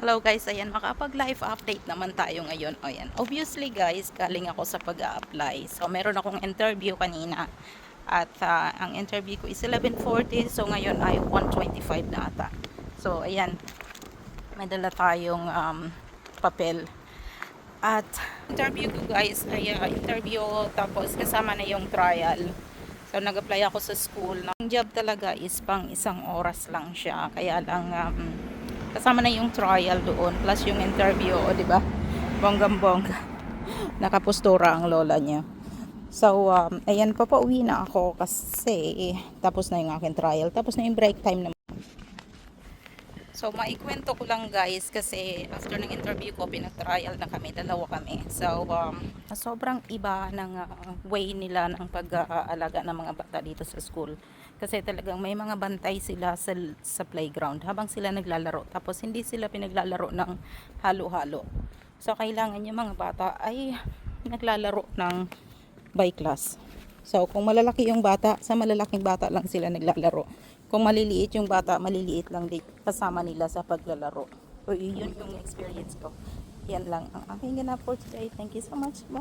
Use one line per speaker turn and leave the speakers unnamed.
Hello guys, ayan, makapag-live update naman tayo ngayon. Ayan, obviously guys, galing ako sa pag-a-apply. So, meron akong interview kanina. At ang interview ko is 11:40. So, ngayon ay 1:25 na ata. So, ayan, may dala tayong papel. At interview ko guys ay interview tapos kasama na yung trial. So, nag-apply ako sa school. Ang job talaga is pang 1 oras lang siya. Kaya lang kasama na yung trial doon plus yung interview, o di ba? Bonggang-bongga. Nakapostura ang lola niya. So, ayan, papauwi na ako kasi tapos na yung aking trial. Tapos na yung break time naman. So, maikwento ko lang guys kasi after ng interview ko, pinag-trial na kami, dalawa kami. So, sobrang iba ng way nila ng pag-aalaga ng mga bata dito sa school. Kasi talagang may mga bantay sila sa playground habang sila naglalaro. Tapos, hindi sila pinaglalaro ng halo-halo. So, kailangan yung mga bata ay naglalaro ng by class. So, kung malalaki yung bata, sa malalaking bata lang sila naglalaro. Kung maliliit yung bata, maliliit lang din kasama nila sa paglalaro. So, yun yung experience ko. Yan lang ang aking ganap for today. Thank you so much. Bye.